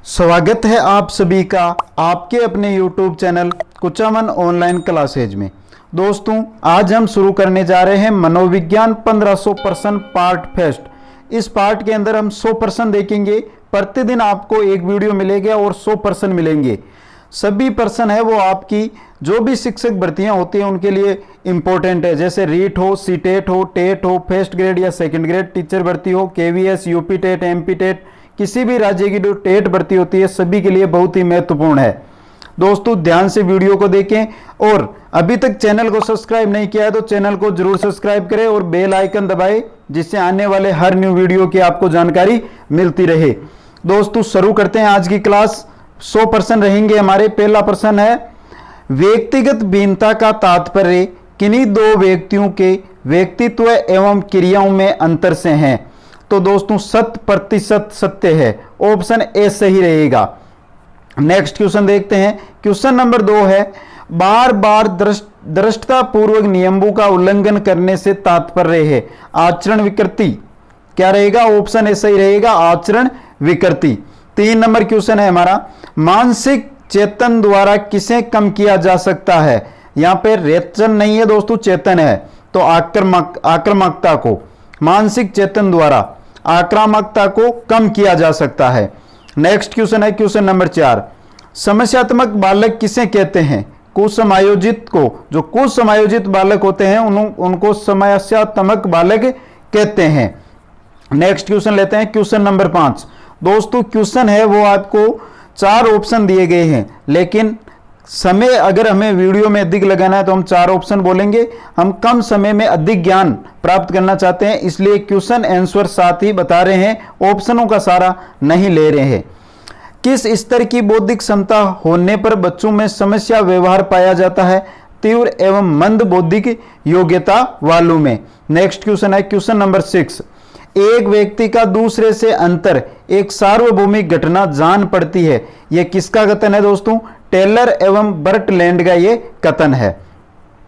स्वागत है आप सभी का आपके अपने YouTube channel Kuchaman online classes में। दोस्तों, आज हम शुरू करने जा रहे हैं मनोविज्ञान 1500% पार्ट फर्स्ट। इस पार्ट के अंदर हम 100% देखेंगे। प्रतिदिन आपको एक वीडियो मिलेगा और 100% मिलेंगे। सभी पर्सन है वो आपकी जो भी शिक्षक भर्तियां होती हैं उनके लिए इंपॉर्टेंट है, जैसे रीट हो, सीटेट हो, टेट हो, फर्स्ट ग्रेड या सेकंड ग्रेड टीचर भर्ती हो, KVS, UP TET, MP TET, किसी भी राज्य की जो टेट भर्ती होती है सभी के लिए बहुत ही महत्वपूर्ण है। दोस्तों, ध्यान से वीडियो को देखें और अभी तक चैनल को सब्सक्राइब नहीं किया है तो चैनल को जरूर सब्सक्राइब करें और बेल आइकन दबाएं, जिससे आने वाले हर न्यू वीडियो की आपको जानकारी मिलती रहे। दोस्तों, शुरू करते हैं आज की क्लास। 100% रहेंगे हमारे। पहला प्रश्न है, व्यक्तिगत भिन्नता का तात्पर्य किन्हीं दो व्यक्तियों के व्यक्तित्व एवं क्रियाओं में अंतर से है। तो दोस्तों 100% सत्य है, ऑप्शन ए सही रहेगा। नेक्स्ट क्वेश्चन देखते हैं। क्वेश्चन नंबर 2 है, बार बार दृष्टता पूर्वक नियमों का उल्लंघन करने से तात्पर्य है आचरण विकृति। क्या रहेगा? ऑप्शन ए सही रहेगा, आचरण विकृति। 3 नंबर क्वेश्चन है हमारा, मानसिक चेतन द्वारा किसे कम किया जा सकता है। यहां पे रेचन नहीं है दोस्तों, चेतन है, तो आक्रामकता को मानसिक चेतन द्वारा आक्रामकता को कम किया जा सकता है। नेक्स्ट क्वेश्चन है क्वेश्चन नंबर 4, समस्यात्मक बालक किसे कहते हैं। कुसमायोजित को, जो कुसमायोजित बालक होते हैं उनको समस्यात्मक बालक कहते हैं। नेक्स्ट क्वेश्चन लेते हैं क्वेश्चन नंबर 5। दोस्तों क्वेश्चन है वो आपको 4 ऑप्शन दिए गए हैं, लेकिन समय अगर हमें वीडियो में अधिक लगाना है तो हम 4 ऑप्शन बोलेंगे। हम कम समय में अधिक ज्ञान प्राप्त करना चाहते हैं, इसलिए क्वेश्चन आंसर साथ ही बता रहे हैं, ऑप्शनों का सारा नहीं ले रहे हैं। किस स्तर की बौद्धिक क्षमता होने पर बच्चों में समस्या व्यवहार पाया जाता है। तीव्र एवं मंद बौद्धिक योग्यता वालों में। नेक्स्ट क्वेश्चन है क्वेश्चन नंबर 6, एक व्यक्ति का दूसरे से अंतर एक सार्वभौमिक घटना जान पड़ती है। यह किसका कथन है दोस्तों? टेलर एवं बर्टलैंड का यह कथन है।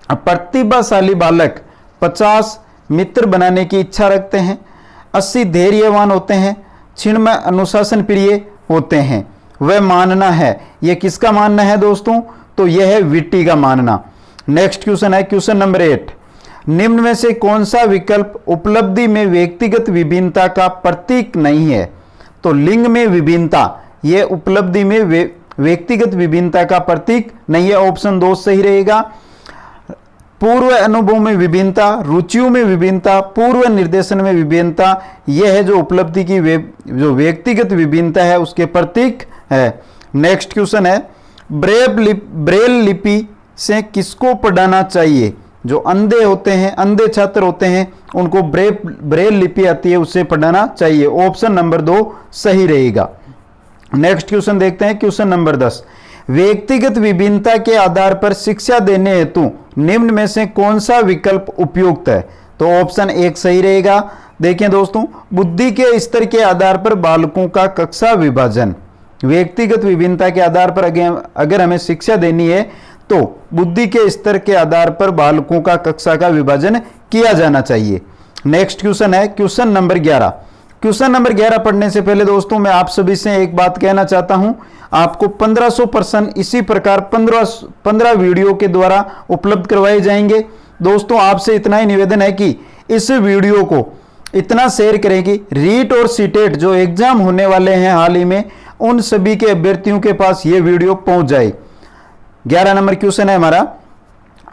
प्रतिभाशाली बालक 50 मित्र बनाने की इच्छा रखते हैं, 80 धैर्यवान होते हैं, क्षण में अनुशासन प्रिय होते हैं। वह मानना है, यह किसका मानना है दोस्तों? तो यह है विट्टी का मानना। नेक्स्ट क्वेश्चन है क्वेश्चन नंबर 8, निम्न में से कौन सा विकल्प उपलब्धि में व्यक्तिगत विभिन्नता का प्रतीक नहीं है। तो लिंग में विभिन्नता यह उपलब्धि में व्यक्तिगत विभिन्नता का प्रतीक नहीं है, ऑप्शन 2 सही रहेगा। पूर्व अनुभव में विभिन्नता, रुचियों में विभिन्नता, पूर्व निर्देशन में विभिन्नता, यह है जो उपलब्धि की जो व्यक्तिगत विभिन्नता है उसके प्रतीक है। नेक्स्ट क्वेश्चन है, ब्रेल लिपि से किसको पढ़ाना चाहिए। जो अंधे होते हैं, अंधे छात्र होते हैं, उनको ब्रेल लिपि आती है उससे पढ़ाना चाहिए, ऑप्शन नंबर 2 सही रहेगा। नेक्स्ट क्वेश्चन देखते हैं क्वेश्चन नंबर 10, व्यक्तिगत विभिन्नता के आधार पर शिक्षा देने हेतु निम्न में से कौन सा विकल्प उपयुक्त है। तो ऑप्शन 1 सही रहेगा। देखें दोस्तों, बुद्धि के स्तर के आधार पर बालकों का कक्षा विभाजन। व्यक्तिगत विभिन्नता के आधार पर अगर हमें शिक्षा देनी है तो बुद्धि के स्तर के आधार पर बालकों का कक्षा का विभाजन किया जाना चाहिए। नेक्स्ट क्वेश्चन है क्वेश्चन नंबर 11। क्वेश्चन नंबर 11 पढ़ने से पहले दोस्तों मैं आप सभी से एक बात कहना चाहता हूं, आपको 1500% इसी प्रकार 15 वीडियो के द्वारा उपलब्ध करवाए जाएंगे। दोस्तों आपसे इतना ही निवेदन है कि इस वीडियो को इतना शेयर करें कि रीट और सीटेट जो एग्जाम होने वाले हैं हाल ही में, उन सभी के अभ्यर्थियों के पास ये वीडियो पहुंच जाए। 11 नंबर क्वेश्चन है हमारा,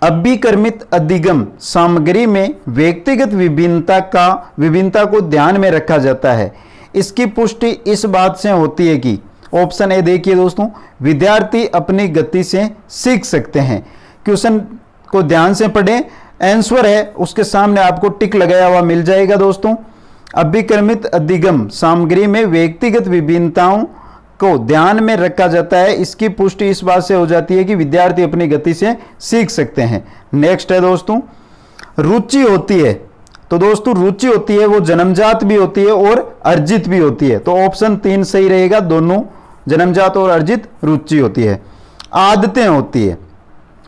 अभिकर्मित अधिगम सामग्री में व्यक्तिगत विभिन्नता को ध्यान में रखा जाता है। इसकी पुष्टि इस बात से होती है कि, ऑप्शन ए देखिए दोस्तों, विद्यार्थी अपनी गति से सीख सकते हैं। क्वेश्चन को ध्यान से पढ़ें, आंसर है उसके सामने आपको टिक लगाया हुआ मिल जाएगा दोस्तों। अभिकर्मित अधिगम सामग्री में व्यक्तिगत विभिन्नताओं को ध्यान में रखा जाता है। इसकी पुष्टि इस बात से हो जाती है कि विद्यार्थी अपनी गति से सीख सकते हैं। नेक्स्ट है दोस्तों, रुचि होती है। तो दोस्तों रुचि होती है वो जन्मजात भी होती है और अर्जित भी होती है, तो ऑप्शन 3 सही रहेगा। दोनों जन्मजात और अर्जित रुचि होती है। आदतें होती है,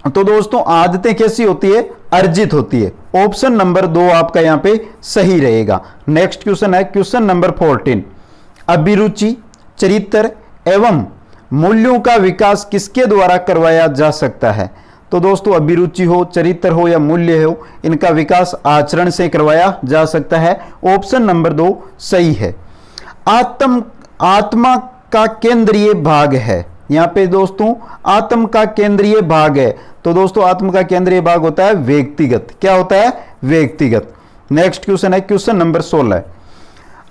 तो दोस्तों आदतें कैसी होती है? अर्जित होती है, ऑप्शन नंबर 2 आपका यहां पे सही रहेगा। नेक्स्ट क्वेश्चन है क्वेश्चन नंबर 14, अभिरुचि, चरित्र, एवं मूल्यों का विकास किसके द्वारा करवाया जा सकता है? तो दोस्तों अभिरुचि हो, चरित्र हो या मूल्य हो, इनका विकास आचरण से करवाया जा सकता है। ऑप्शन नंबर 2 सही है। आत्मा का केंद्रीय भाग है। यहाँ पे दोस्तों आत्म का केंद्रीय भाग है, तो दोस्तों आत्म का केंद्रीय भाग होता है व्यक्तिगत। क्या होता है? व्यक्तिगत। नेक्स्ट क्वेश्चन है क्वेश्चन नंबर 16।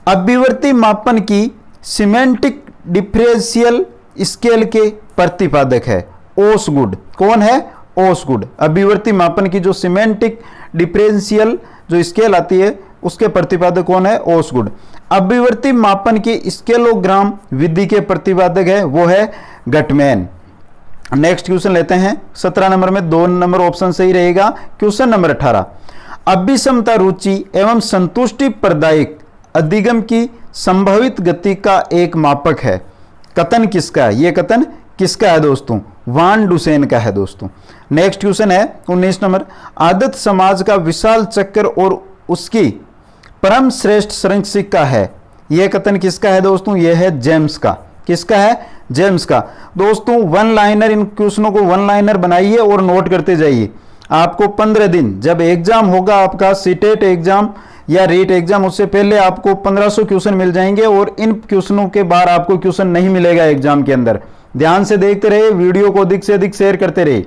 अभिवर्ती मापन की सिमेंटिक डिफरेंशियल स्केल के प्रतिपादक है ओसगुड। कौन है? ओसगुड। अभिवर्ती मापन की जो सिमेंटिक डिफरेंशियल जो स्केल आती है उसके प्रतिपादक कौन है? ओसगुड। अभिवर्ती मापन की स्केलोग्राम विधि के प्रतिपादक है वो है गटमैन। नेक्स्ट क्वेश्चन लेते हैं 17 नंबर में 2 नंबर ऑप्शन सही रहेगा। Question number 18। अभिसमता रुचि एवं संतुष्टि प्रदायक अधिगम की संभावित गति का एक मापक है। कथन किसका है? ये कथन किसका है दोस्तों? वान डुसेन का है दोस्तों। नेक्स्ट क्वेश्चन है 19 नंबर। आदत समाज का विशाल चक्र और उसकी परम श्रेष्ठ संरक्षिका है। यह कथन किसका है दोस्तों? यह है जेम्स का। किसका है? जेम्स का। दोस्तों वन लाइनर, इन क्वेश्चनों को वन लाइनर बनाइए और नोट करते जाइए। आपको 15 दिन जब एग्जाम होगा आपका सीटेट एग्जाम या रीट एग्जाम, उससे पहले आपको 1500 क्वेश्चन मिल जाएंगे और इन क्वेश्चनों के बाद आपको क्वेश्चन नहीं मिलेगा एग्जाम के अंदर। ध्यान से देखते रहे, वीडियो को अधिक से अधिक शेयर करते रहे।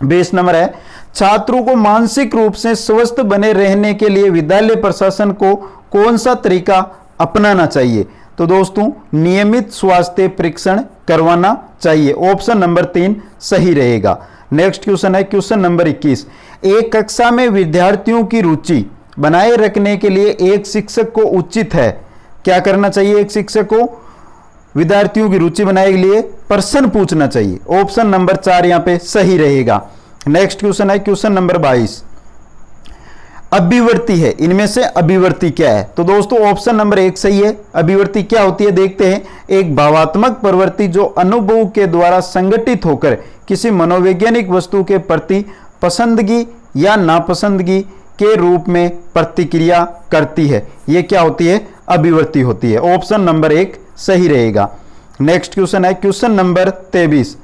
20 नंबर है। छात्रों को मानसिक रूप से स्वस्थ बने रहने के लिए विद्यालय प्रशासन को कौन सा तरीका अपनाना चाहिए? तो दोस्तों नियमित स्वास्थ्य परीक्षण करवाना चाहिए। ऑप्शन नंबर 3 सही रहेगा। नेक्स्ट क्वेश्चन है क्वेश्चन नंबर 21। एक कक्षा में विद्यार्थियों की रुचि बनाए रखने के लिए एक शिक्षक को उचित है। क्या करना चाहिए? एक शिक्षक को विद्यार्थियों की रुचि बनाने के लिए प्रश्न पूछना चाहिए। ऑप्शन नंबर 4 यहां पे सही रहेगा। नेक्स्ट क्वेश्चन है क्वेश्चन नंबर 22। अभिवर्ती है, इनमें से अभिवर्ती क्या है? तो दोस्तों ऑप्शन नंबर 1 सही है। अभिवर्ती क्या होती है देखते हैं। एक भावात्मक प्रवृत्ति जो अनुभव के द्वारा संगठित होकर किसी मनोवैज्ञानिक वस्तु के प्रति पसंदगी या नापसंदगी के रूप में प्रतिक्रिया करती है। यह क्या होती है? अभिवर्ती होती है। ऑप्शन नंबर 1 सही रहेगा। नेक्स्ट क्वेश्चन है क्वेश्चन नंबर 23।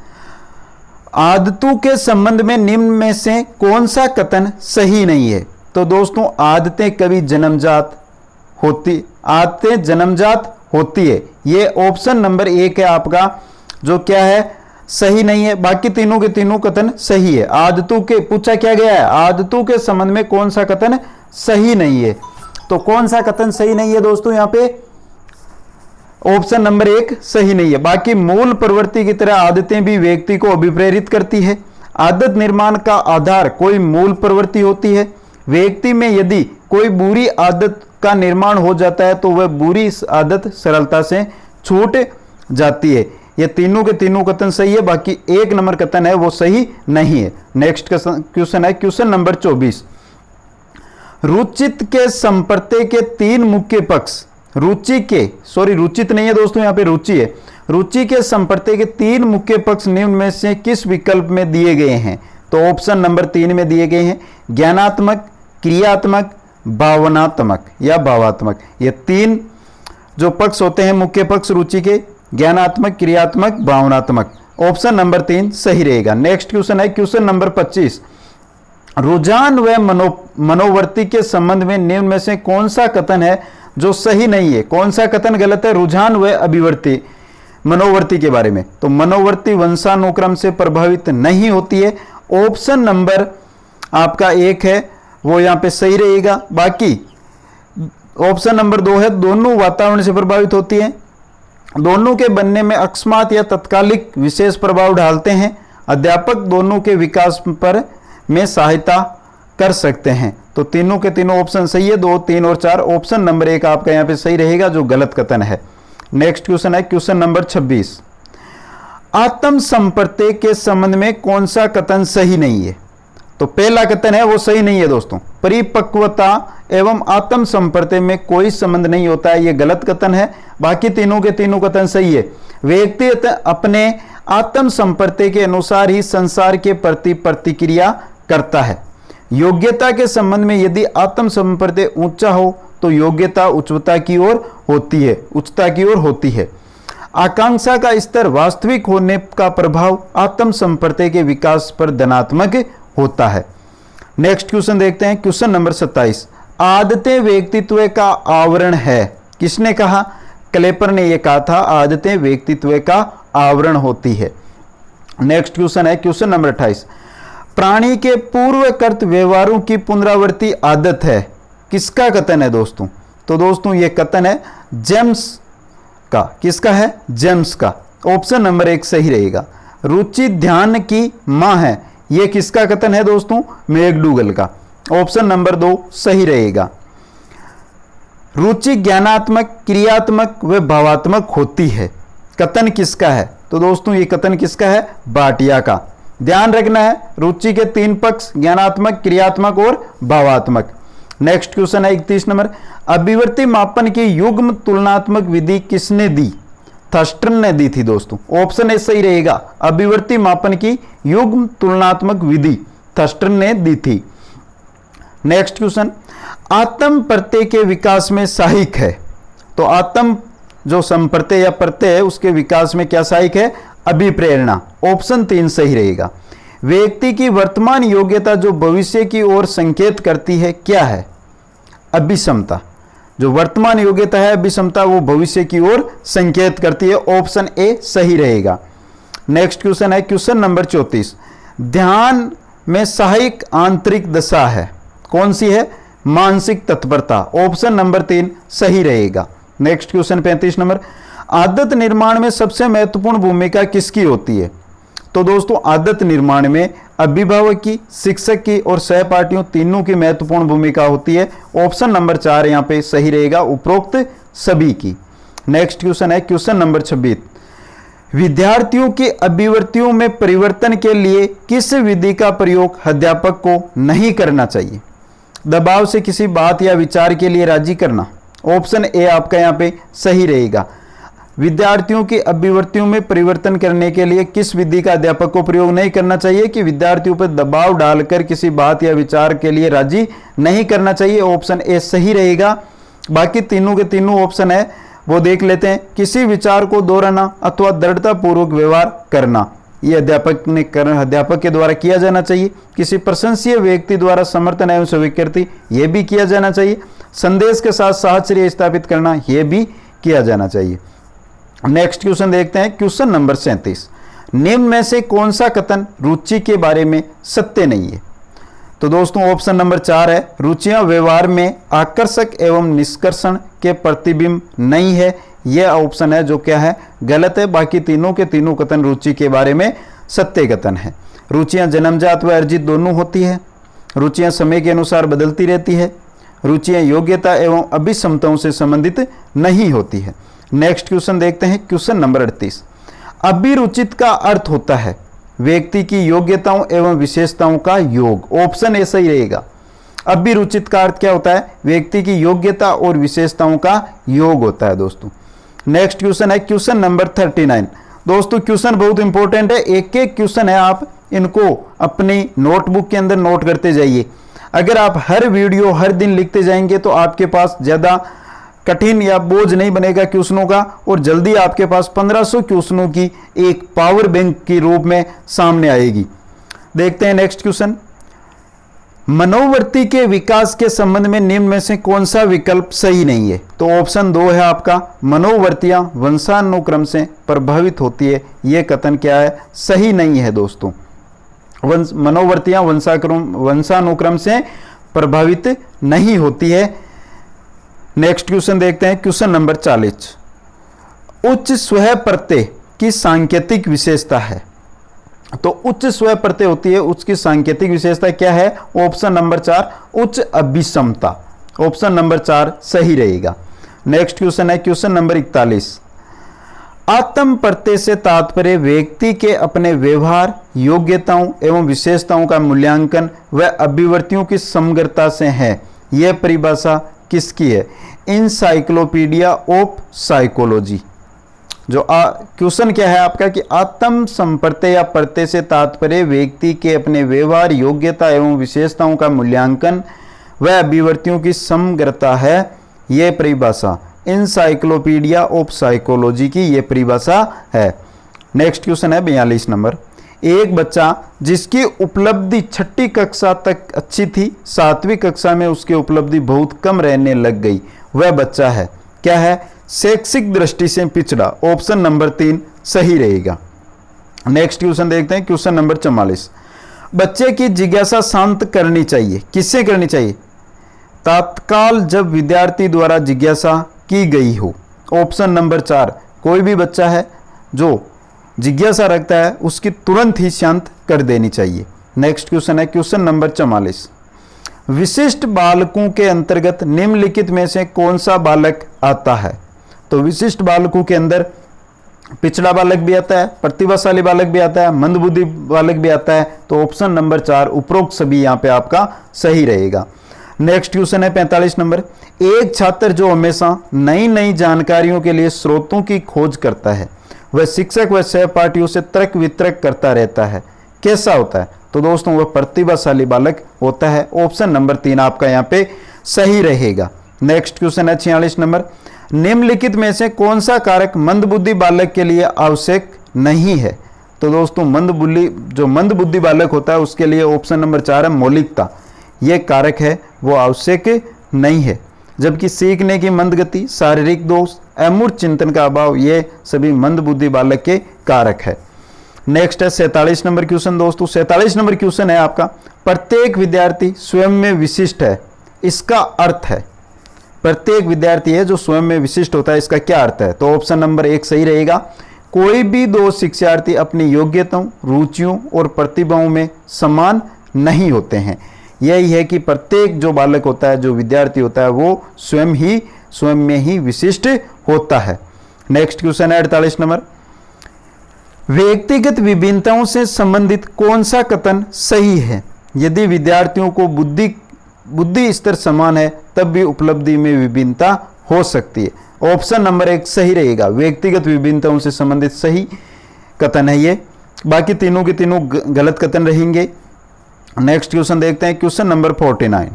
आदतों के संबंध में निम्न में से कौन सा कथन सही नहीं है? तो दोस्तों आदतें कभी जन्मजात होती है। ये ऑप्शन नंबर 1 है आपका, जो क्या है? सही नहीं है। बाकी तीनों के तीनों कथन सही है। आदतों के पूछा क्या गया है? आदतों के संबंध में कौन सा कथन सही नहीं है? तो कौन सा कथन सही नहीं है दोस्तों? यहां पे ऑप्शन नंबर 1 सही नहीं है। बाकी मूल प्रवृत्ति की तरह आदतें भी व्यक्ति को अभिप्रेरित करती है। आदत निर्माण का आधार कोई मूल प्रवृत्ति होती है। व्यक्ति में यदि कोई बुरी आदत का निर्माण हो जाता है तो वह बुरी आदत सरलता से छूट जाती है। ये तीनों के तीनों कथन सही है। बाकी 1 नंबर कथन है वो सही नहीं है। नेक्स्ट क्वेश्चन है क्वेश्चन नंबर 24। रुचित के संपर्क के 3 मुख्य पक्ष रुचित नहीं है दोस्तों, यहां पे रुचि है। रुचि के संपर्क के 3 मुख्य पक्ष निम्न में से किस विकल्प में दिए गए हैं? तो ऑप्शन नंबर 3 में दिए गए हैं ज्ञानात्मक, क्रियात्मक, भावनात्मक या भावात्मक। ये 3 जो पक्ष होते हैं मुख्य पक्ष रुचि के, ज्ञानात्मक, क्रियात्मक, भावनात्मक। ऑप्शन नंबर 3 सही रहेगा। नेक्स्ट क्वेश्चन है क्वेश्चन नंबर 25। रुझान व मनोवर्ती के संबंध में निम्न में से कौन सा कथन है जो सही नहीं है? कौन सा कथन गलत है? रुझान व अभिवर्ती मनोवर्ती के बारे में। तो मनोवर्ती वंशानुक्रम से प्रभावित नहीं होती है। ऑप्शन नंबर आपका 1 है वो यहां पे सही रहेगा। बाकी ऑप्शन नंबर 2 है दोनों वातावरण से प्रभावित होती है। दोनों के बनने में अकस्मात या तत्कालिक विशेष प्रभाव डालते हैं। अध्यापक दोनों के विकास पर में सहायता कर सकते हैं। तो तीनों के तीनों ऑप्शन सही है। 2, 3 और 4। ऑप्शन नंबर 1 आपका यहां पे सही रहेगा जो गलत कथन है। नेक्स्ट क्वेश्चन है क्वेश्चन नंबर 26। आत्म संपर्क के संबंध में कौन सा कथन सही नहीं है? तो पहला कथन है वो सही नहीं है दोस्तों। परिपक्वता एवं आत्म संपर्क में कोई संबंध नहीं होता है, ये गलत कथन है। बाकी तीनों के तीनों कथन सही है। व्यक्ति अपने आत्म संपर्क के अनुसार ही संसार के प्रति प्रतिक्रिया करता है। योग्यता के संबंध में यदि आत्म संपर्क ऊंचा हो तो योग्यता उच्चता की ओर होती है। आकांक्षा का स्तर वास्तविक होने का प्रभाव आत्म संप्रत्यय के विकास पर धनात्मक होता है। नेक्स्ट क्वेश्चन देखते हैं, क्वेश्चन नंबर 27। आदतें व्यक्तित्व का आवरण है। किसने कहा? क्लेपर ने यह कहा था, आदतें व्यक्तित्व का आवरण होती है। नेक्स्ट क्वेश्चन है क्वेश्चन नंबर 28। प्राणी के पूर्वकृत व्यवहारों की पुनरावृत्ति आदत है। किसका कथन है दोस्तों? तो दोस्तों यह कथन है जेम्स का। किसका है? जेम्स का। ऑप्शन नंबर 1 सही रहेगा। रुचि ध्यान की मां है, यह किसका कथन है दोस्तों? मैकडूगल का। ऑप्शन नंबर 2 सही रहेगा। रुचि ज्ञानात्मक, क्रियात्मक व भावात्मक होती है, कथन किसका है? तो दोस्तों ये कथन किसका है? भाटिया का। ध्यान रखना है, रुचि के 3 पक्ष, ज्ञानात्मक, क्रियात्मक और भावात्मक। नेक्स्ट क्वेश्चन है 31 नंबर। अभिवर्ती मापन की युग्म तुलनात्मक विधि किसने दी? थर्स्टन ने दी थी दोस्तों। ऑप्शन ए सही रहेगा। अभिवर्ती मापन की युग्म तुलनात्मक विधि थर्स्टन ने दी थी। नेक्स्ट क्वेश्चन, आत्म प्रत्यय के विकास में सहायक है। तो आत्म जो संप्रत्यय या प्रत्यय है उसके विकास में क्या सहायक है? अभिप्रेरणा। ऑप्शन 3 सही रहेगा। व्यक्ति की वर्तमान योग्यता जो भविष्य की ओर संकेत करती है क्या है? अभिक्षमता। जो वर्तमान योग्यता है अभिक्षमता, वो भविष्य की ओर संकेत करती है। ऑप्शन ए सही रहेगा। नेक्स्ट क्वेश्चन है क्वेश्चन नंबर 34। ध्यान में सहायक आंतरिक दशा है, कौन सी है? मानसिक तत्परता। ऑप्शन नंबर 3 सही रहेगा। Next question 35 number. आदत निर्माण में सबसे महत्वपूर्ण भूमिका किसकी होती है? तो दोस्तों आदत निर्माण में अभिभावक की, शिक्षक की और सहपाठियों तीनों की महत्वपूर्ण भूमिका होती है। ऑप्शन नंबर 4 यहां पे सही रहेगा, उपरोक्त सभी की। नेक्स्ट क्वेश्चन है क्वेश्चन नंबर 26। विद्यार्थियों की अभिवृत्तियों में परिवर्तन के लिए किस विधि का प्रयोग अध्यापक को नहीं करना चाहिए? दबाव से किसी बात या विचार के लिए राजी करना। ऑप्शन ए आपका यहां पे सही रहेगा। विद्यार्थियों की अभिवृत्तियों में परिवर्तन करने के लिए किस विधि का अध्यापक को प्रयोग नहीं करना चाहिए? कि विद्यार्थियों पर दबाव डालकर किसी बात या विचार के लिए राजी नहीं करना चाहिए। ऑप्शन ए सही रहेगा। बाकी तीनों के तीनों ऑप्शन है वो देख लेते हैं। किसी विचार को दोहराना अथवा दृढ़तापूर्वक व्यवहार करना, ये अध्यापक के द्वारा किया जाना चाहिए। किसी प्रशंसीय व्यक्ति द्वारा समर्थन एवं स्वीकृति, ये भी किया जाना चाहिए। संदेश के साथ साहचर्य स्थापित करना, यह भी किया जाना चाहिए। नेक्स्ट क्वेश्चन देखते हैं क्वेश्चन नंबर 37। निम्न में से कौन सा कथन रुचि के बारे में सत्य नहीं है? तो दोस्तों ऑप्शन नंबर 4 है, रुचियां व्यवहार में आकर्षक एवं निष्कर्षण के प्रतिबिंब नहीं है। यह ऑप्शन है जो क्या है? गलत है। बाकी तीनों के तीनों कथन रुचि के बारे में सत्य कथन है। रुचियां जन्मजात व अर्जित दोनों होती है। रुचियां समय के अनुसार बदलती रहती है। रुचियां योग्यता एवं अभिक्षमताओं से संबंधित नहीं होती है। नेक्स्ट क्वेश्चन देखते हैं क्वेश्चन नंबर 38। अभिरुचित का अर्थ होता है व्यक्ति की योग्यताओं एवं विशेषताओं का योग। ऑप्शन ए सही रहेगा। अभिरुचित का अर्थ क्या होता है? व्यक्ति की योग्यता और विशेषताओं का योग होता है दोस्तों। नेक्स्ट क्वेश्चन है क्वेश्चन नंबर 39। दोस्तों क्वेश्चन बहुत इंपॉर्टेंट है, एक एक क्वेश्चन है, आप इनको अपनी नोटबुक के अंदर नोट करते जाइए। अगर आप हर वीडियो हर दिन लिखते जाएंगे तो आपके पास ज़्यादा कठिन या बोझ नहीं बनेगा क्वेश्चनों का, और जल्दी आपके पास 1500 क्वेश्चनों की एक पावर बैंक के रूप में सामने आएगी। देखते हैं नेक्स्ट क्वेश्चन। मनोवृत्ति के विकास के संबंध में निम्न में से कौन सा विकल्प सही नहीं है? तो ऑप्शन 2 है आपका, मनोवृत्तियां वंशानुक्रम से प्रभावित होती है। यह कथन क्या है? सही नहीं है दोस्तों। मनोवृत्तियां वंशानुक्रम से प्रभावित नहीं होती है। नेक्स्ट क्वेश्चन देखते हैं क्वेश्चन नंबर 40। उच्च स्व प्रत्यय की सांकेतिक विशेषता है। तो उच्च स्व प्रत्यय होती है, उसकी सांकेतिक विशेषता क्या है? ऑप्शन नंबर 4 उच्च अभिक्षमता। ऑप्शन नंबर 4 सही रहेगा। नेक्स्ट क्वेश्चन है क्वेश्चन नंबर 41। आत्म प्रत्यय से तात्पर्य व्यक्ति के अपने व्यवहार, योग्यताओं एवं विशेषताओं का मूल्यांकन व अभिवृत्तियों की समग्रता से है। यह परिभाषा किसकी है? Encyclopaedia of psychology. जो क्वेश्चन क्या है आपका कि आत्म संप्रत्यय या प्रत्यय से तात्पर्य व्यक्ति के अपने व्यवहार, योग्यता एवं विशेषताओं का मूल्यांकन व अभिवृत्तियों की समग्रता है। यह परिभाषा इंसाइक्लोपीडिया ऑफ साइकोलॉजी की ये परिभाषा है। नेक्स्ट क्वेश्चन है 42 नंबर। एक बच्चा जिसकी उपलब्धि छठी कक्षा तक अच्छी थी, 7वीं कक्षा में उसकी उपलब्धि बहुत कम रहने लग गई, वह बच्चा है, क्या है? शैक्षिक दृष्टि से पिछड़ा। ऑप्शन नंबर 3 सही रहेगा। नेक्स्ट क्वेश्चन देखते हैं, क्वेश्चन नंबर 44। बच्चे की जिज्ञासा शांत करनी चाहिए, किससे करनी चाहिए? तत्काल जब विद्यार्थी द्वारा जिज्ञासा की गई हो। ऑप्शन नंबर 4 कोई भी बच्चा है जो जिज्ञासा रखता है उसकी तुरंत ही शांत कर देनी चाहिए। नेक्स्ट क्वेश्चन है क्वेश्चन नंबर 44। विशिष्ट बालकों के अंतर्गत निम्नलिखित में से कौन सा बालक आता है? तो विशिष्ट बालकों के अंदर पिछड़ा बालक भी आता है, प्रतिभाशाली बालक भी आता है, मंदबुद्धि बालक भी आता है। तो ऑप्शन नंबर 4 उपरोक्त सभी यहाँ पे आपका सही रहेगा। नेक्स्ट क्वेश्चन है 45 नंबर। एक छात्र जो हमेशा नई नई जानकारियों के लिए स्रोतों की खोज करता है, वह शिक्षक व सहपाठियों से तर्क वितर्क करता रहता है, कैसा होता है? तो दोस्तों वह प्रतिभाशाली बालक होता है। ऑप्शन नंबर 3 आपका यहाँ पे सही रहेगा। नेक्स्ट क्वेश्चन है 46 नंबर। निम्नलिखित में से कौन सा कारक मंदबुद्धि बालक के लिए आवश्यक नहीं है? तो दोस्तों मंदबुद्धि बालक होता है उसके लिए ऑप्शन नंबर 4 है मौलिकता, यह कारक है वो आवश्यक नहीं है। जबकि सीखने की मंद गति, शारीरिक दोष, अमूर्त चिंतन का अभाव, ये सभी मंदबुद्धि बालक के कारक है। नेक्स्ट है 47 नंबर क्वेश्चन दोस्तों। 47 नंबर क्वेश्चन है आपका, प्रत्येक विद्यार्थी स्वयं में विशिष्ट है, इसका अर्थ है? प्रत्येक विद्यार्थी है जो स्वयं में विशिष्ट होता है, इसका क्या अर्थ है? तो ऑप्शन नंबर 1 सही रहेगा। कोई भी 2 शिक्षार्थी अपनी योग्यताओं, रुचियों और प्रतिभाओं में समान नहीं होते हैं। यही है कि प्रत्येक जो बालक होता है, जो विद्यार्थी होता है, वो स्वयं में ही विशिष्ट होता है। नेक्स्ट क्वेश्चन है 48 नंबर। व्यक्तिगत विभिन्नताओं से संबंधित कौन सा कथन सही है? यदि विद्यार्थियों को बुद्धि स्तर समान है तब भी उपलब्धि में विभिन्नता हो सकती है। ऑप्शन नंबर 1 सही रहेगा। व्यक्तिगत विभिन्नताओं से संबंधित सही कथन है ये, बाकी तीनों के तीनों गलत कथन रहेंगे। नेक्स्ट क्वेश्चन देखते हैं, क्वेश्चन नंबर 49।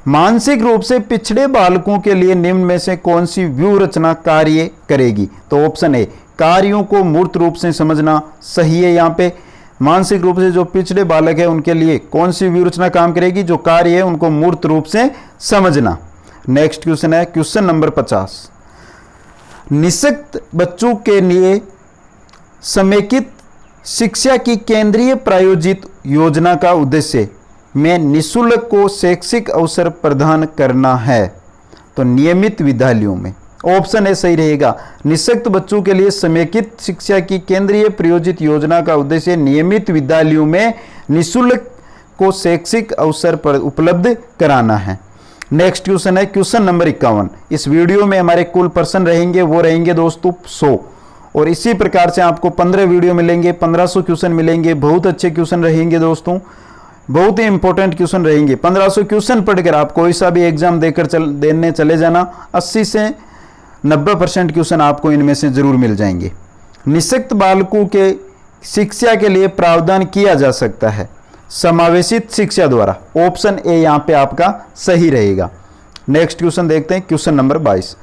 मानसिक रूप से पिछड़े बालकों के लिए निम्न में से कौन सी व्यूह रचना कार्य करेगी? तो ऑप्शन ए कार्यों को मूर्त रूप से समझना सही है। यहाँ पे मानसिक रूप से जो पिछड़े बालक है उनके लिए कौन सी व्यूह रचना काम करेगी? जो कार्य है उनको मूर्त रूप से समझना। नेक्स्ट क्वेश्चन है क्वेश्चन नंबर 50। निःशक्त बच्चों के लिए समेकित शिक्षा की केंद्रीय प्रायोजित योजना का उद्देश्य में निःशुल्क को शैक्षिक अवसर प्रदान करना है। तो नियमित विद्यालयों में ऑप्शन ए सही रहेगा। निःशक्त बच्चों के लिए समेकित शिक्षा की केंद्रीय प्रायोजित योजना का उद्देश्य नियमित विद्यालयों में निःशुल्क को शैक्षिक अवसर पर उपलब्ध कराना है। नेक्स्ट क्वेश्चन है क्वेश्चन नंबर 51। इस वीडियो में हमारे कुल पर्सन रहेंगे वो रहेंगे दोस्तों 100, और इसी प्रकार से आपको 15 वीडियो मिलेंगे, 1500 क्वेश्चन मिलेंगे। बहुत अच्छे क्वेश्चन रहेंगे दोस्तों, बहुत ही इंपॉर्टेंट क्वेश्चन रहेंगे। 1500 क्वेश्चन पढ़कर आप कोई सा भी एग्जाम देकर देने चले जाना, 80 से 90% क्वेश्चन आपको इनमें से जरूर मिल जाएंगे। निःशक्त बालकों के शिक्षा के लिए प्रावधान किया जा सकता है समावेशित शिक्षा द्वारा। ऑप्शन ए यहाँ पे आपका सही रहेगा। नेक्स्ट क्वेश्चन देखते हैं, क्वेश्चन नंबर 22।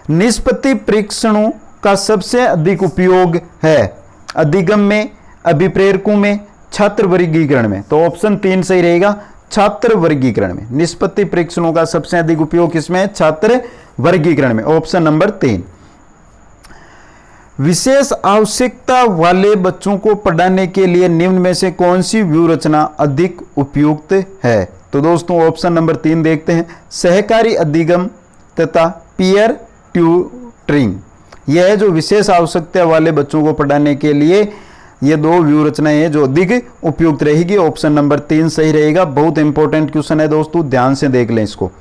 निष्पत्ति परीक्षणों का सबसे अधिक उपयोग है अधिगम में, अभिप्रेरकों में, छात्र वर्गीकरण में। तो ऑप्शन 3 सही रहेगा, छात्र वर्गीकरण में। निष्पत्ति परीक्षणों का सबसे अधिक उपयोग किसमें है? छात्र वर्गीकरण में। Option number 3। विशेष आवश्यकता वाले बच्चों को पढ़ाने के लिए निम्न में से कौन सी व्यूह रचना अधिक उपयुक्त है? तो दोस्तों ऑप्शन नंबर 3 देखते हैं, सहकारी अधिगम तथा पीयर ट्यूटरिंग। यह है जो विशेष आवश्यकता वाले बच्चों को पढ़ाने के लिए ये 2 व्यूह रचनाएं हैं जो अधिक उपयुक्त रहेगी। ऑप्शन नंबर 3 सही रहेगा। बहुत इंपॉर्टेंट क्वेश्चन है दोस्तों, ध्यान से देख लें इसको।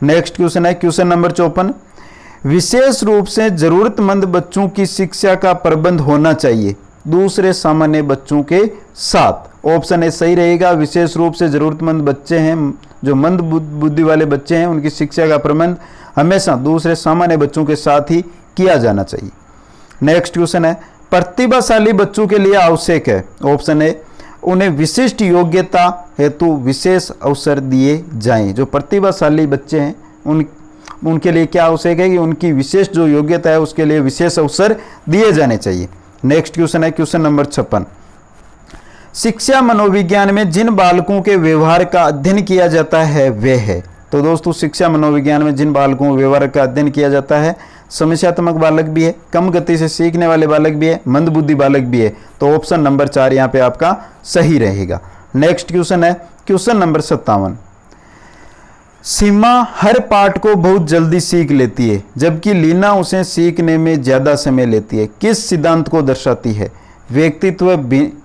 नेक्स्ट क्वेश्चन है क्वेश्चन नंबर 54। विशेष रूप से जरूरतमंद बच्चों की शिक्षा का प्रबंध होना चाहिए दूसरे सामान्य बच्चों के साथ। ऑप्शन ए सही रहेगा। विशेष रूप से जरूरतमंद बच्चे हैं, जो मंद बुद्धि वाले बच्चे हैं, उनकी शिक्षा का प्रबंध हमेशा दूसरे सामान्य बच्चों के साथ ही किया जाना चाहिए। नेक्स्ट क्वेश्चन है, प्रतिभाशाली बच्चों के लिए आवश्यक है। ऑप्शन ए उन्हें विशिष्ट योग्यता हेतु विशेष अवसर दिए जाएं। जो प्रतिभाशाली बच्चे हैं उनके लिए क्या आवश्यक है कि उनकी विशेष जो योग्यता है उसके लिए विशेष अवसर दिए जाने चाहिए। नेक्स्ट क्वेश्चन है क्वेश्चन नंबर 56। शिक्षा मनोविज्ञान में जिन बालकों के व्यवहार का अध्ययन किया जाता है वे है। तो दोस्तों शिक्षा मनोविज्ञान में जिन बालकों के व्यवहार का अध्ययन किया जाता है, समस्यात्मक बालक भी है, कम गति से सीखने वाले बालक भी है, मंदबुद्धि बालक भी है। तो ऑप्शन नंबर 4 यहाँ पे आपका सही रहेगा। नेक्स्ट क्वेश्चन है क्वेश्चन नंबर 57। सीमा हर पाठ को बहुत जल्दी सीख लेती है जबकि लीना उसे सीखने में ज्यादा समय लेती है, किस सिद्धांत को दर्शाती है? व्यक्तित्व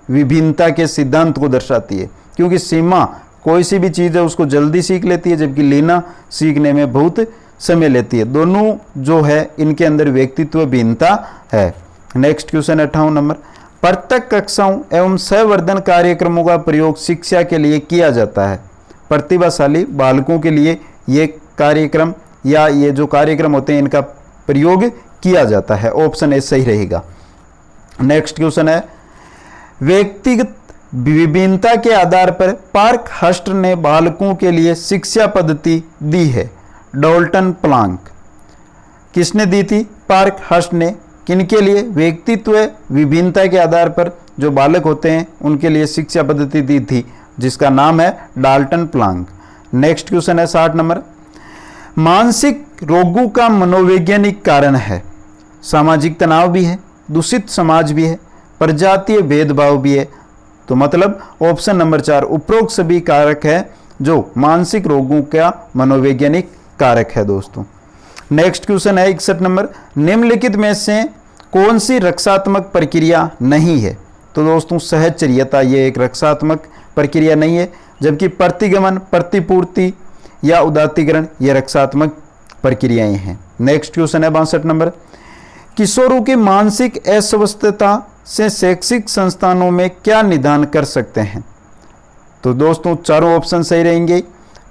विभिन्नता के सिद्धांत को दर्शाती है, क्योंकि सीमा कोई सी भी चीज़ है उसको जल्दी सीख लेती है जबकि लीना सीखने में बहुत समय लेती है। दोनों जो है इनके अंदर व्यक्तित्व भिन्नता है। Next question 58 number. प्रत्येक कक्षाओं एवं संवर्धन कार्यक्रमों का प्रयोग शिक्षा के लिए किया जाता है। प्रतिभाशाली बालकों के लिए ये कार्यक्रम या ये जो कार्यक्रम होते हैं इनका प्रयोग किया जाता है। ऑप्शन ए सही रहेगा। नेक्स्ट क्वेश्चन है व्यक्तिगत विभिन्नता के आधार पर पार्क हस्ट ने बालकों के लिए शिक्षा पद्धति दी है। डॉल्टन प्लांक किसने दी थी? पार्क हस्ट ने। किनके लिए? व्यक्तित्व विभिन्नता के आधार पर जो बालक होते हैं उनके लिए शिक्षा पद्धति दी थी, जिसका नाम है डाल्टन प्लांक। नेक्स्ट क्वेश्चन है 60 नंबर। मानसिक रोगों का मनोवैज्ञानिक कारण है। सामाजिक तनाव भी है, दूषित समाज भी है, प्रजातीय भेदभाव भी है। तो मतलब ऑप्शन नंबर 4 उपरोक्त सभी कारक है जो मानसिक रोगों का मनोवैज्ञानिक कारक है दोस्तों। नेक्स्ट क्वेश्चन है 61 नंबर। निम्नलिखित में से कौन सी रक्षात्मक प्रक्रिया नहीं है? तो दोस्तों सहचर्यता ये एक रक्षात्मक प्रक्रिया नहीं है, जबकि प्रतिगमन, प्रतिपूर्ति या उदात्तीकरण ये रक्षात्मक प्रक्रियाएं हैं। नेक्स्ट क्वेश्चन है 62 नंबर। किशोरों की मानसिक अस्वस्थता से शैक्षिक संस्थानों में क्या निदान कर सकते हैं? तो दोस्तों चारों ऑप्शन सही रहेंगे।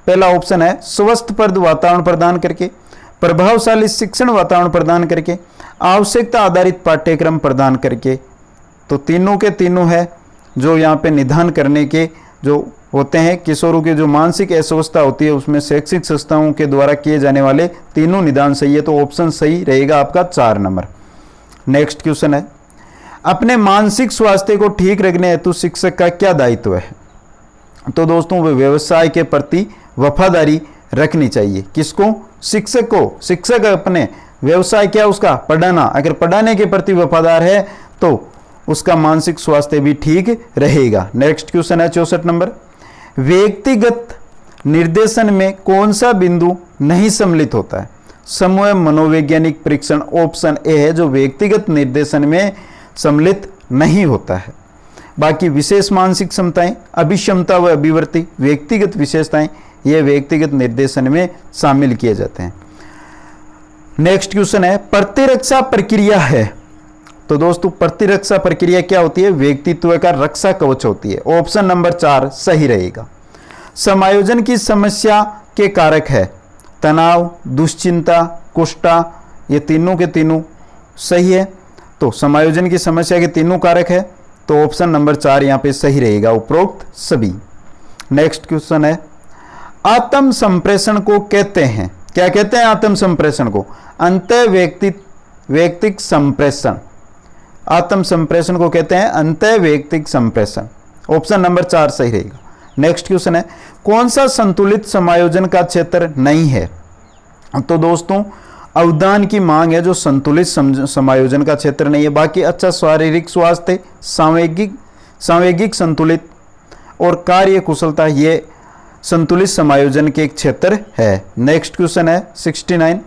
पहला ऑप्शन है स्वस्थप्रद वातावरण प्रदान करके, प्रभावशाली शिक्षण वातावरण प्रदान करके, आवश्यकता आधारित पाठ्यक्रम प्रदान करके। तो तीनों के तीनों है जो यहाँ पे निदान करने के जो होते हैं। किशोरों की जो मानसिक अस्वस्थता होती है उसमें शैक्षिक संस्थाओं के द्वारा किए जाने वाले तीनों निदान सही है। तो ऑप्शन सही रहेगा आपका 4 नंबर। नेक्स्ट क्वेश्चन है अपने मानसिक स्वास्थ्य को ठीक रखने हेतु शिक्षक का क्या दायित्व है? तो दोस्तों वे व्यवसाय के प्रति वफादारी रखनी चाहिए। किसको? शिक्षक को। शिक्षक अपने व्यवसाय क्या उसका? पढ़ाना। अगर पढ़ाने के प्रति वफादार है तो उसका मानसिक स्वास्थ्य भी ठीक रहेगा। नेक्स्ट क्वेश्चन है 64 नंबर। व्यक्तिगत निर्देशन में कौन सा बिंदु नहीं सम्मिलित होता है? समूह मनोवैज्ञानिक परीक्षण ऑप्शन ए है जो व्यक्तिगत निर्देशन में सम्मिलित नहीं होता है। बाकी विशेष मानसिक क्षमताएं, अभिक्षमता व अभिवृत्ति, व्यक्तिगत विशेषताएं ये व्यक्तिगत निर्देशन में शामिल किए जाते हैं। नेक्स्ट क्वेश्चन है प्रतिरक्षा प्रक्रिया है। तो दोस्तों प्रतिरक्षा प्रक्रिया क्या होती है? व्यक्तित्व का रक्षा कवच होती है। ऑप्शन नंबर 4 सही रहेगा। समायोजन की समस्या के कारक है तनाव, दुश्चिंता, कुष्ठा, ये तीनों के तीनों सही है। तो समायोजन की समस्या के तीनों कारक है, तो ऑप्शन नंबर 4 यहाँ पे सही रहेगा उपरोक्त सभी। नेक्स्ट क्वेश्चन है आत्म संप्रेषण को कहते हैं, क्या कहते हैं आत्म संप्रेषण को? अंतः वैयक्तिक संप्रेषण। आत्म संप्रेषण को कहते हैं अंतः वैयक्तिक संप्रेषण। ऑप्शन नंबर 4 सही रहेगा। नेक्स्ट क्वेश्चन है कौन सा संतुलित समायोजन का क्षेत्र नहीं है? तो दोस्तों अवदान की मांग है जो संतुलित समायोजन का क्षेत्र नहीं है। बाकी अच्छा शारीरिक स्वास्थ्य, सांवेगिक संतुलित और कार्य कुशलता ये संतुलित समायोजन के एक क्षेत्र है। नेक्स्ट क्वेश्चन है 69।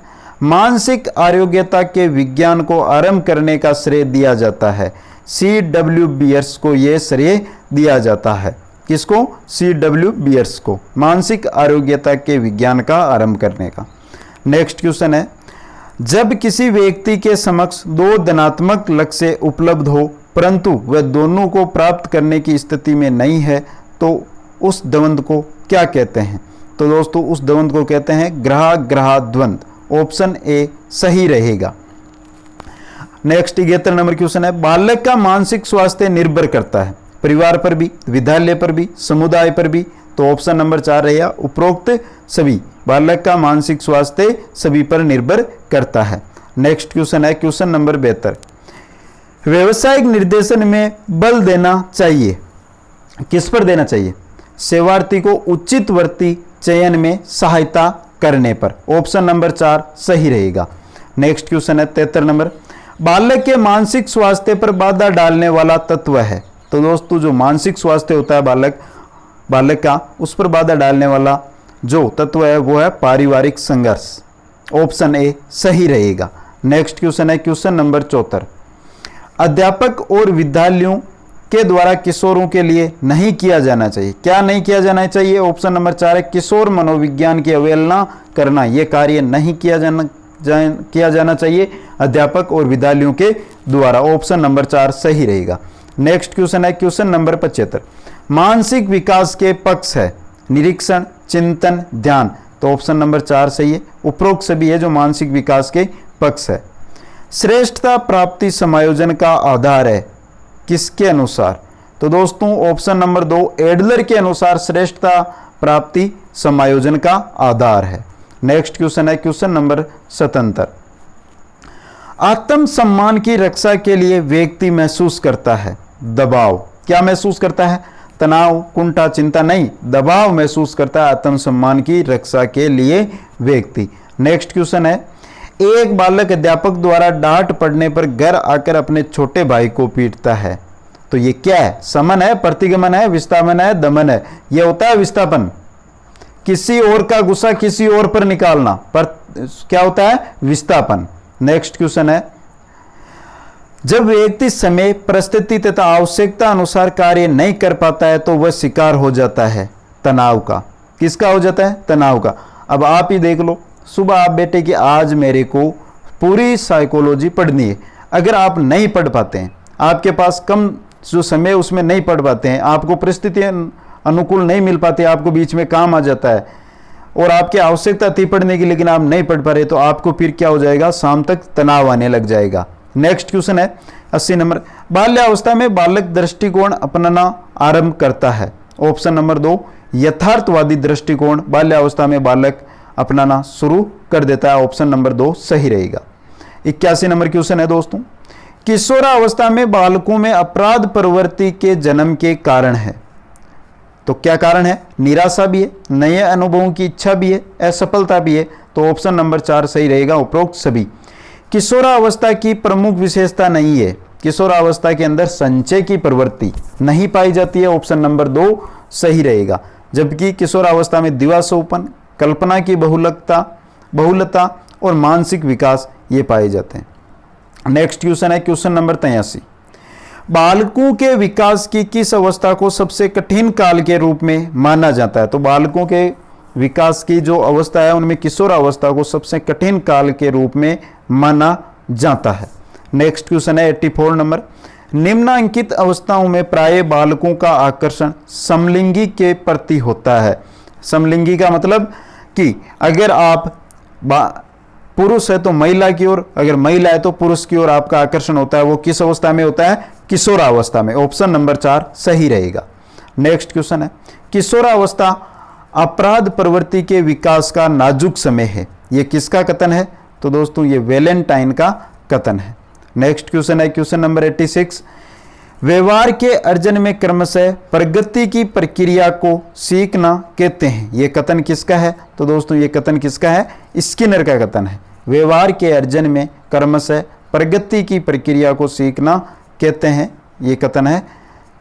मानसिक आरोग्यता के विज्ञान को आरंभ करने का श्रेय दिया जाता है। C.W. बियर्स को यह श्रेय दिया जाता है। किसको? C.W. बियर्स को मानसिक आरोग्यता के विज्ञान का आरंभ करने का। नेक्स्ट क्वेश्चन है जब किसी व्यक्ति के समक्ष दो धनात्मक लक्ष्य उपलब्ध हो परंतु वह दोनों को प्राप्त करने की स्थिति में नहीं है तो उस द्वंद्व को क्या कहते हैं? तो दोस्तों उस द्वंद्व को कहते हैं ग्रह द्वंद्व। ऑप्शन ए सही रहेगा। नेक्स्ट 71 नंबर क्वेश्चन है बालक का मानसिक स्वास्थ्य निर्भर करता है परिवार पर भी, विद्यालय पर भी, समुदाय पर भी। तो ऑप्शन नंबर 4 रहेगा उपरोक्त सभी। बालक का मानसिक स्वास्थ्य सभी पर निर्भर करता है। नेक्स्ट क्वेश्चन है क्वेश्चन नंबर 72। व्यवसायिक निर्देशन में बल देना चाहिए, किस पर देना चाहिए? सेवार्थी को उचित वृत्ति चयन में सहायता करने पर। ऑप्शन नंबर 4 सही रहेगा। नेक्स्ट क्वेश्चन है 73 नंबर। बालक के मानसिक स्वास्थ्य पर बाधा डालने वाला तत्व है। तो दोस्तों जो मानसिक स्वास्थ्य होता है बालक का, उस पर बाधा डालने वाला जो तत्व है वो है पारिवारिक संघर्ष। ऑप्शन ए सही रहेगा। नेक्स्ट क्वेश्चन है क्वेश्चन नंबर 74। अध्यापक और विद्यालयों के द्वारा किशोरों के लिए नहीं किया जाना चाहिए, क्या नहीं किया जाना चाहिए? ऑप्शन नंबर 4 है किशोर मनोविज्ञान की अवहेलना करना, यह कार्य नहीं किया जाना चाहिए अध्यापक और विद्यालयों के द्वारा। ऑप्शन नंबर 4 सही रहेगा। नेक्स्ट क्वेश्चन है क्वेश्चन नंबर 75। मानसिक विकास के पक्ष है निरीक्षण, चिंतन, ध्यान। तो ऑप्शन नंबर 4 सही है। उपरोक्त सभी है जो मानसिक विकास के पक्ष है। श्रेष्ठता प्राप्ति समायोजन का आधार है किसके अनुसार? तो दोस्तों ऑप्शन नंबर 2 एडलर के अनुसार श्रेष्ठता प्राप्ति समायोजन का आधार है। नेक्स्ट क्वेश्चन है क्वेश्चन नंबर 77। आत्म सम्मान की रक्षा के लिए व्यक्ति महसूस करता है दबाव, क्या महसूस करता है? तनाव, कुंठा, चिंता नहीं, दबाव महसूस करता है आत्म सम्मान की रक्षा के लिए व्यक्ति। नेक्स्ट क्वेश्चन है एक बालक अध्यापक द्वारा डांट पड़ने पर घर आकर अपने छोटे भाई को पीटता है, तो ये क्या है? समन है, प्रतिगमन है, विस्थापन है, दमन है? यह होता है विस्थापन, किसी और का गुस्सा किसी और पर निकालना, पर क्या होता है? विस्थापन। नेक्स्ट क्वेश्चन है जब व्यक्ति समय, परिस्थिति तथा आवश्यकता अनुसार कार्य नहीं कर पाता है तो वह शिकार हो जाता है तनाव का। किसका हो जाता है? तनाव का। अब आप ही देख लो, सुबह आप बेटे कि आज मेरे को पूरी साइकोलॉजी पढ़नी है, अगर आप नहीं पढ़ पाते हैं, आपके पास कम जो समय उसमें नहीं पढ़ पाते हैं, आपको परिस्थिति अनुकूल नहीं मिल पाती, आपको बीच में काम आ जाता है और आपकी आवश्यकता थी पढ़ने की लेकिन आप नहीं पढ़ पा रहे, तो आपको फिर क्या हो जाएगा? शाम तक तनाव आने लग जाएगा। नेक्स्ट क्वेश्चन है 80 नंबर। बाल्यावस्था में बालक दृष्टिकोण अपनाना आरंभ करता है। ऑप्शन नंबर 2 यथार्थवादी दृष्टिकोण बाल्यावस्था में बालक अपनाना शुरू कर देता है। ऑप्शन नंबर 2 सही रहेगा। 81 नंबर क्वेश्चन है दोस्तों, किशोरावस्था में बालकों में अपराध प्रवृत्ति के जन्म के कारण है, तो क्या कारण है? निराशा भी है, नए अनुभवों की इच्छा भी है, असफलता भी है। तो ऑप्शन नंबर 4 सही रहेगा उपरोक्त सभी। किशोरावस्था की प्रमुख विशेषता नहीं है, किशोरावस्था के अंदर संचय की प्रवृत्ति नहीं पाई जाती है। ऑप्शन नंबर 2 सही रहेगा। जबकि किशोरावस्था में दिवास्वप्न, कल्पना की बहुलता और मानसिक विकास ये पाए जाते हैं। नेक्स्ट क्वेश्चन है क्वेश्चन नंबर 83। बालकों के विकास की किस अवस्था को सबसे कठिन काल के रूप में माना जाता है? तो बालकों के विकास की जो अवस्था है उनमें किशोरावस्था को सबसे कठिन काल के रूप में माना जाता है। नेक्स्ट क्वेश्चन है 84 नंबर। निम्नांकित अवस्थाओं में प्राय बालकों का आकर्षण समलिंगी के प्रति होता है। समलिंगी का मतलब कि अगर आप पुरुष है तो महिला की ओर, अगर महिला है तो पुरुष की ओर आपका आकर्षण होता है। वो किस अवस्था में होता है? किशोरावस्था में। ऑप्शन नंबर 4 सही रहेगा। नेक्स्ट क्वेश्चन है किशोरावस्था अपराध प्रवृत्ति के विकास का नाजुक समय है, ये किसका कथन है? तो दोस्तों ये वैलेंटाइन का कथन है। नेक्स्ट क्वेश्चन है क्वेश्चन नंबर 86। व्यवहार के अर्जन में क्रमशः प्रगति की प्रक्रिया को सीखना कहते हैं, ये कथन किसका है? तो दोस्तों ये कथन किसका है? स्किनर का कथन है। व्यवहार के अर्जन में क्रमशः प्रगति की प्रक्रिया को सीखना कहते हैं, ये कथन है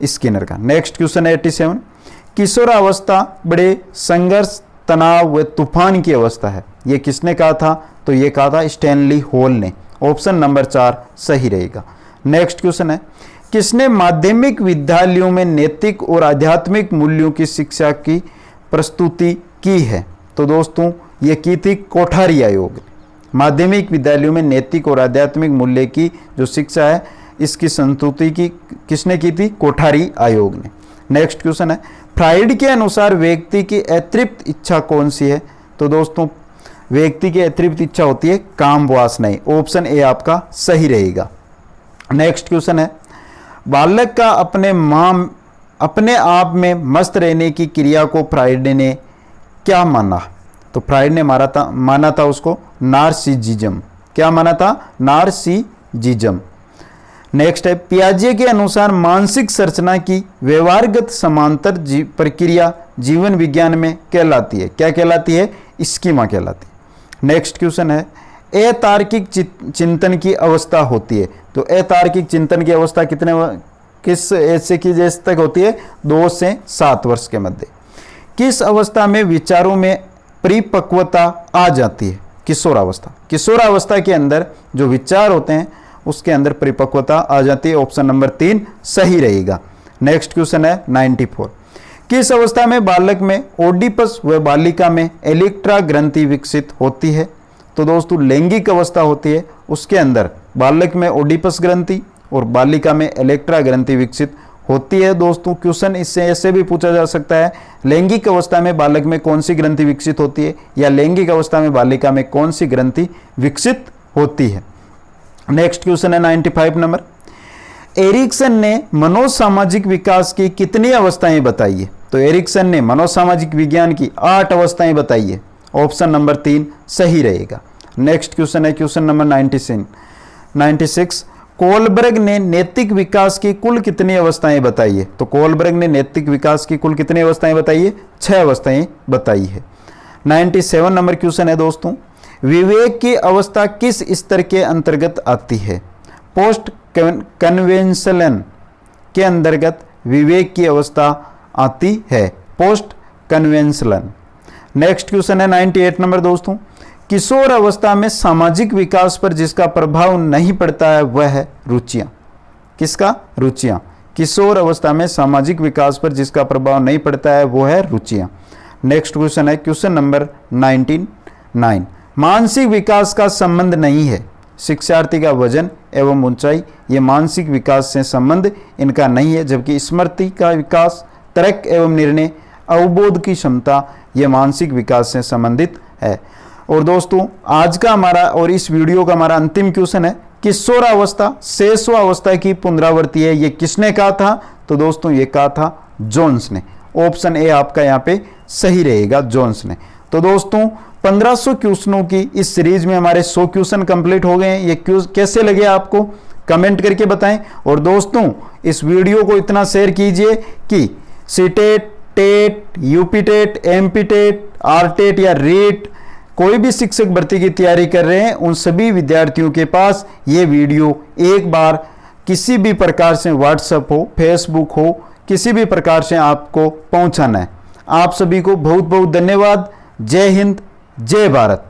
स्किनर का। नेक्स्ट क्वेश्चन है 87। किशोरावस्था बड़े संघर्ष, तनाव व तूफान की अवस्था है, ये किसने कहा था? तो ये कहा था स्टैनली हॉल ने। ऑप्शन नंबर 4 सही रहेगा। नेक्स्ट क्वेश्चन है किसने माध्यमिक विद्यालयों में नैतिक और आध्यात्मिक मूल्यों की शिक्षा की प्रस्तुति की है? तो दोस्तों ये की थी कोठारी आयोग। माध्यमिक विद्यालयों में नैतिक और आध्यात्मिक मूल्य की जो शिक्षा है इसकी संस्तुति की किसने की थी? कोठारी आयोग ने। नेक्स्ट क्वेश्चन है फ्राइड के अनुसार व्यक्ति की अतृप्त इच्छा कौन सी है? तो दोस्तों व्यक्ति की अतृप्त इच्छा होती है काम वासनाएं। ऑप्शन ए आपका सही रहेगा। नेक्स्ट क्वेश्चन है बालक का अपने आप में मस्त रहने की क्रिया को फ्राइड ने क्या माना? तो फ्राइड ने माना था उसको नार्सिसिज्म। क्या माना था? नार्सिसिज्म। नेक्स्ट है, पियाजे के अनुसार मानसिक संरचना की व्यवहारगत समांतर प्रक्रिया जीवन विज्ञान में कहलाती है। क्या कहलाती है? स्कीमा कहलाती है। नेक्स्ट क्वेश्चन है, अतार्किक चिंतन की अवस्था होती है। तो अतार्किक चिंतन की अवस्था किस एज से किस एज तक होती है? 2 से 7 वर्ष के मध्य। किस अवस्था में विचारों में परिपक्वता आ जाती है? किशोरावस्था। किशोरावस्था के अंदर जो विचार होते हैं उसके अंदर परिपक्वता आ जाती है। ऑप्शन नंबर 3 सही रहेगा। नेक्स्ट क्वेश्चन है 94, किस अवस्था में बालक में ओडिपस व बालिका में इलेक्ट्रा ग्रंथि विकसित होती है? तो दोस्तों लैंगिक अवस्था होती है, उसके अंदर बालक में ओडिपस ग्रंथि और बालिका में इलेक्ट्रा ग्रंथि विकसित होती है। दोस्तों क्वेश्चन इससे ऐसे भी पूछा जा सकता है, लैंगिक अवस्था में बालक में कौन सी ग्रंथि विकसित होती है, या लैंगिक अवस्था में बालिका में कौन सी ग्रंथि विकसित होती है। नेक्स्ट क्वेश्चन है 95 नंबर, एरिक्सन ने मनोसामाजिक विकास की कितनी अवस्थाएं बताई है? तो एरिक्सन ने मनोसामाजिक विज्ञान की 8 अवस्थाएं बताई है। ऑप्शन नंबर 3 सही रहेगा। नेक्स्ट क्वेश्चन है क्वेश्चन नंबर 96, कोलबर्ग ने नैतिक विकास की कुल कितनी अवस्थाएं बताई है? तो कोलबर्ग ने नैतिक विकास की कुल कितनी अवस्थाएं बताई है? 6 अवस्थाएं बताई है। 97 नंबर क्वेश्चन है दोस्तों, विवेक की अवस्था किस स्तर के अंतर्गत आती है? पोस्ट कन्वेंशनल के अंतर्गत विवेक की अवस्था आती है, पोस्ट कन्वेंशनल। नेक्स्ट क्वेश्चन है 98 नंबर दोस्तों, किशोर अवस्था में सामाजिक विकास पर जिसका प्रभाव नहीं पड़ता है वह है रुचियां। किसका? रुचियां। किशोर अवस्था में सामाजिक विकास पर जिसका प्रभाव नहीं पड़ता है वो है रुचियां। नेक्स्ट क्वेश्चन है क्वेश्चन नंबर 99, मानसिक विकास का संबंध नहीं है शिक्षार्थी का वजन एवं ऊंचाई, ये मानसिक विकास से संबंध इनका नहीं है, जबकि स्मृति का विकास, तर्क एवं निर्णय, अवबोध की क्षमता, ये मानसिक विकास से संबंधित है। और दोस्तों आज का हमारा और इस वीडियो का हमारा अंतिम क्वेश्चन है, किशोरावस्था शेषवावस्था की पुनरावृत्ति है, ये किसने कहा था? तो दोस्तों ये कहा था जोन्स ने। ऑप्शन ए आपका यहाँ पे सही रहेगा, जोन्स ने। तो दोस्तों 1500 क्वेश्चनों की इस सीरीज में हमारे 100 क्वेश्चन कंप्लीट हो गए हैं। ये कैसे लगे आपको कमेंट करके बताएं। और दोस्तों इस वीडियो को इतना शेयर कीजिए कि CTET, TET, UP TET, MP TET, R TET या रीट, कोई भी शिक्षक भर्ती की तैयारी कर रहे हैं उन सभी विद्यार्थियों के पास ये वीडियो एक बार किसी भी प्रकार से व्हाट्सएप हो, फेसबुक हो, किसी भी प्रकार से आपको पहुंचाना है। आप सभी को बहुत बहुत धन्यवाद। जय हिंद, जय भारत।